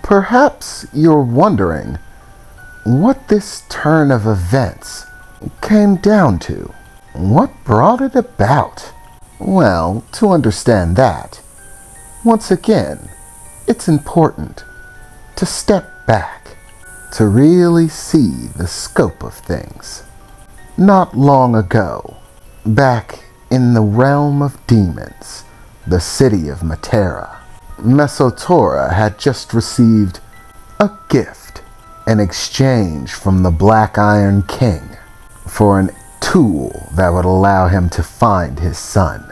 Perhaps you're wondering what this turn of events came down to. What brought it about? Well, to understand that, once again, it's important to step back to really see the scope of things. Not long ago, back in the realm of demons, the city of Matara, Mesotora had just received a gift in exchange from the Black Iron King for an tool that would allow him to find his son.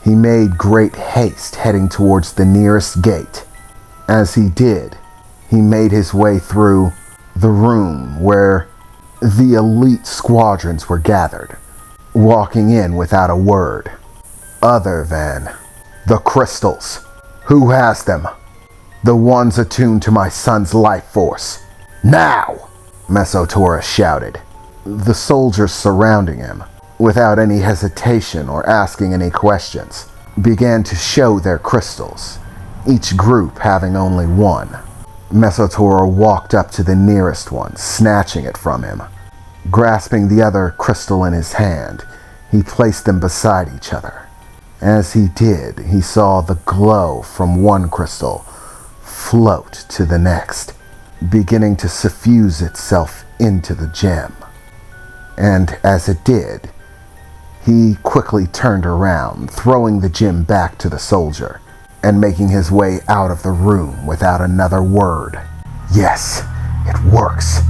He made great haste heading towards the nearest gate. As he did, he made his way through the room where the elite squadrons were gathered, walking in without a word, other than the crystals. Who has them? The ones attuned to my son's life force. Now! Mesotora shouted. The soldiers surrounding him, without any hesitation or asking any questions, began to show their crystals, each group having only one. Mesotora walked up to the nearest one, snatching it from him. Grasping the other crystal in his hand, he placed them beside each other. As he did, he saw the glow from one crystal float to the next, beginning to suffuse itself into the gem. And as it did, he quickly turned around, throwing the gem back to the soldier, and making his way out of the room without another word. Yes, it works.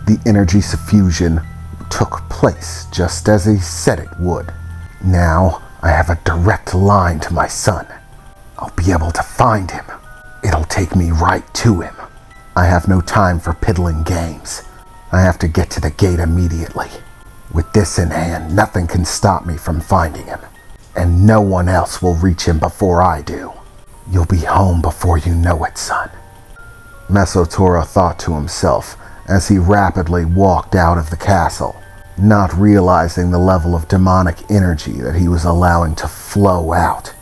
The energy suffusion took place just as he said it would. Now I have a direct line to my son. I'll be able to find him. It'll take me right to him. I have no time for piddling games. I have to get to the gate immediately. With this in hand, nothing can stop me from finding him, and no one else will reach him before I do. You'll be home before you know it, son. Mesotora thought to himself as he rapidly walked out of the castle, not realizing the level of demonic energy that he was allowing to flow out,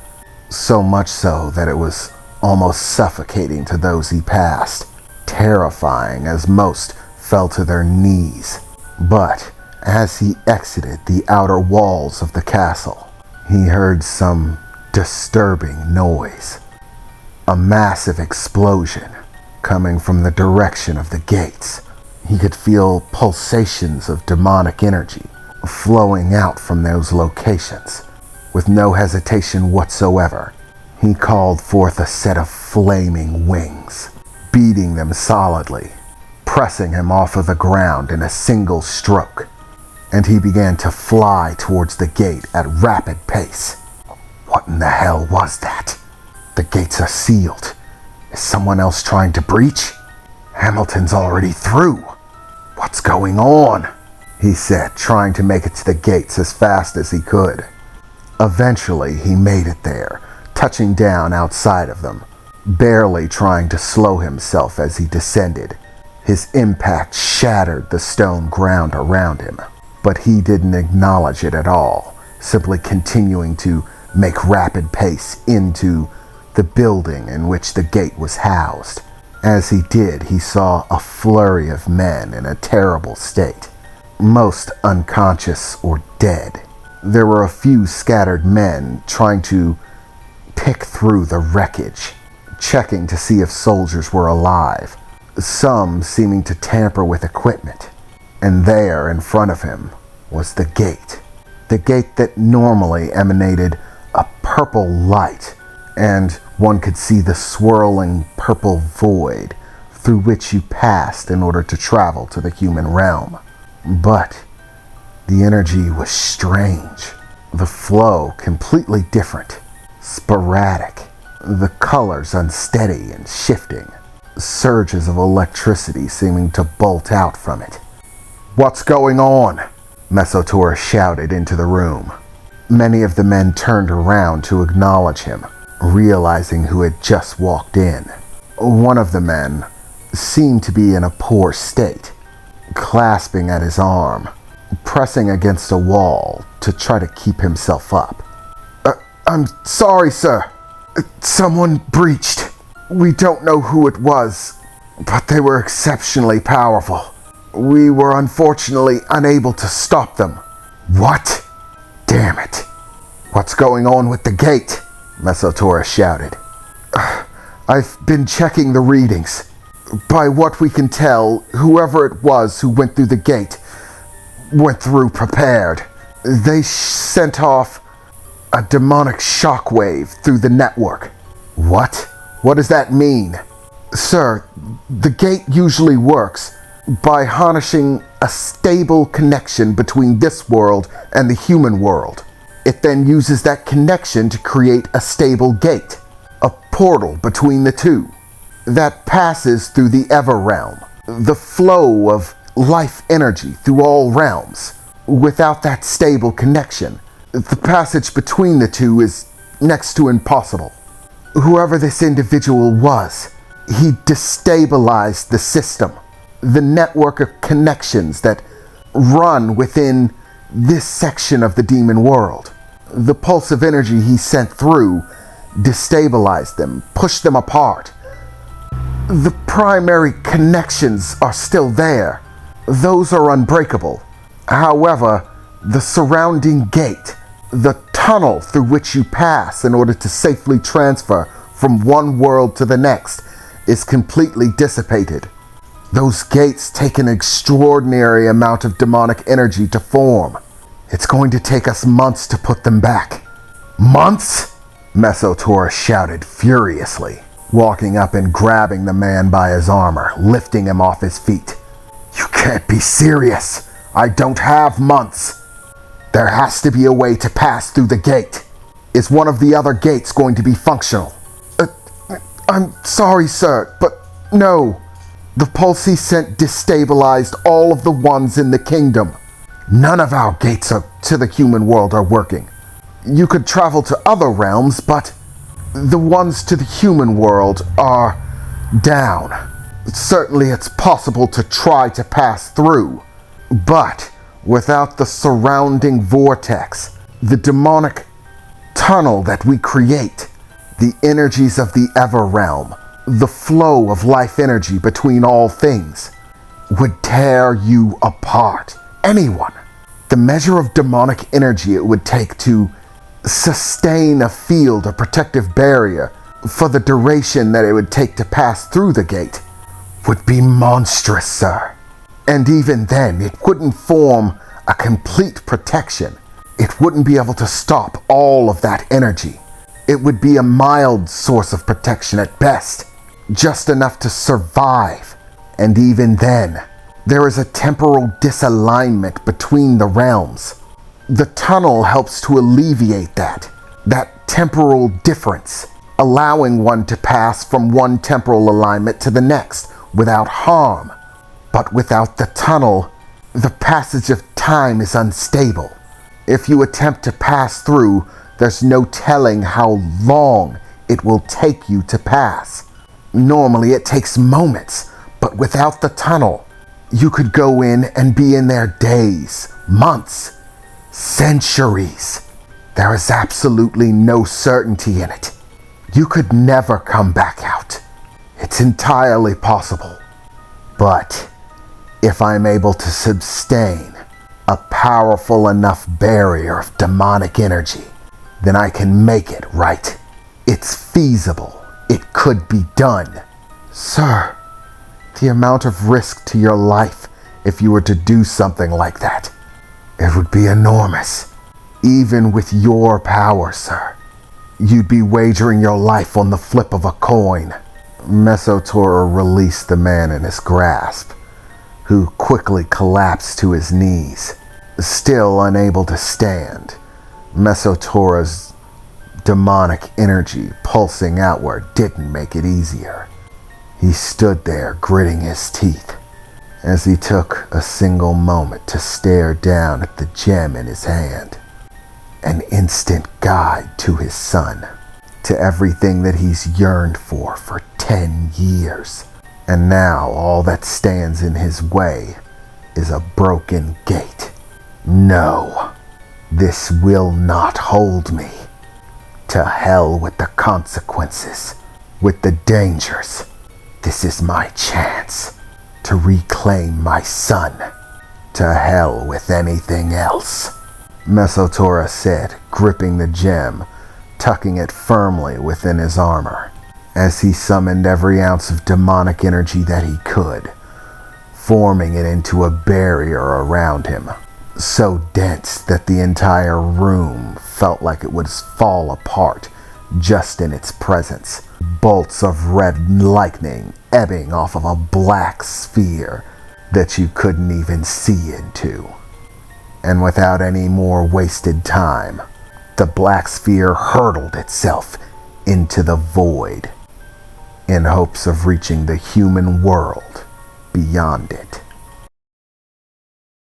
so much so that it was almost suffocating to those he passed, terrifying as most fell to their knees. But as he exited the outer walls of the castle, he heard some disturbing noise. A massive explosion coming from the direction of the gates. He could feel pulsations of demonic energy flowing out from those locations. With no hesitation whatsoever, he called forth a set of flaming wings, beating them solidly, pressing him off of the ground in a single stroke, and he began to fly towards the gate at rapid pace. What in the hell was that? The gates are sealed. Is someone else trying to breach? Hamilton's already through. What's going on? He said, trying to make it to the gates as fast as he could. Eventually, he made it there, touching down outside of them, barely trying to slow himself as he descended. His impact shattered the stone ground around him, but he didn't acknowledge it at all, simply continuing to make rapid pace into the building in which the gate was housed. As he did, he saw a flurry of men in a terrible state, most unconscious or dead. There were a few scattered men trying to pick through the wreckage, checking to see if soldiers were alive, some seeming to tamper with equipment. And there in front of him was the gate that normally emanated a purple light, and one could see the swirling purple void through which you passed in order to travel to the human realm. But the energy was strange, the flow completely different, sporadic, the colors unsteady and shifting, surges of electricity seeming to bolt out from it. "What's going on?" Mesotora shouted into the room. Many of the men turned around to acknowledge him, realizing who had just walked in. One of the men seemed to be in a poor state, clasping at his arm, pressing against a wall to try to keep himself up. I'm sorry, sir. Someone breached," We don't know who it was, but they were exceptionally powerful. We were unfortunately unable to stop them. What? Damn it. What's going on with the gate? Mesotaurus shouted. I've been checking the readings. By what we can tell, whoever it was who went through the gate went through prepared. They sent off a demonic shockwave through the network. What? What does that mean? Sir, the gate usually works by harnessing a stable connection between this world and the human world. It then uses that connection to create a stable gate, a portal between the two, that passes through the Ever Realm, the flow of life energy through all realms. Without that stable connection, the passage between the two is next to impossible. Whoever this individual was, he destabilized the system, the network of connections that run within this section of the demon world. The pulse of energy he sent through destabilized them, pushed them apart. The primary connections are still there. Those are unbreakable. However, the surrounding gate, the tunnel through which you pass in order to safely transfer from one world to the next, is completely dissipated. Those gates take an extraordinary amount of demonic energy to form. It's going to take us months to put them back. Months? Mesotaurus shouted furiously, walking up and grabbing the man by his armor, lifting him off his feet. You can't be serious. I don't have months. There has to be a way to pass through the gate. Is one of the other gates going to be functional? I'm sorry, sir, but no. The pulse he sent destabilized all of the ones in the kingdom. None of our gates to the human world are working. You could travel to other realms, but the ones to the human world are down. Certainly it's possible to try to pass through, but without the surrounding vortex, the demonic tunnel that we create, the energies of the Ever Realm, the flow of life energy between all things, would tear you apart. Anyone. The measure of demonic energy it would take to sustain a field, a protective barrier, for the duration that it would take to pass through the gate would be monstrous, sir. And even then, it wouldn't form a complete protection. It wouldn't be able to stop all of that energy. It would be a mild source of protection at best, just enough to survive. And even then, there is a temporal disalignment between the realms. The tunnel helps to alleviate that temporal difference, allowing one to pass from one temporal alignment to the next without harm. But without the tunnel, the passage of time is unstable. If you attempt to pass through, there's no telling how long it will take you to pass. Normally it takes moments, but without the tunnel, you could go in and be in there days, months, centuries. There is absolutely no certainty in it. You could never come back out. It's entirely possible. But if I'm able to sustain a powerful enough barrier of demonic energy, then I can make it, right? It's feasible. It could be done. Sir, the amount of risk to your life if you were to do something like that, it would be enormous. Even with your power, sir, you'd be wagering your life on the flip of a coin. Mesotaurus released the man in his grasp, who quickly collapsed to his knees. Still unable to stand, Mesotaurus' demonic energy pulsing outward didn't make it easier. He stood there gritting his teeth as he took a single moment to stare down at the gem in his hand. An instant guide to his son, to everything that he's yearned for 10 years. And now all that stands in his way is a broken gate. No, this will not hold me. To hell with the consequences. with the dangers. This is my chance to reclaim my son. To hell with anything else, Mesotora said, gripping the gem, tucking it firmly within his armor, as he summoned every ounce of demonic energy that he could, forming it into a barrier around him, so dense that the entire room felt like it would fall apart just in its presence. Bolts of red lightning ebbing off of a black sphere that you couldn't even see into. And without any more wasted time, the black sphere hurtled itself into the void in hopes of reaching the human world beyond it.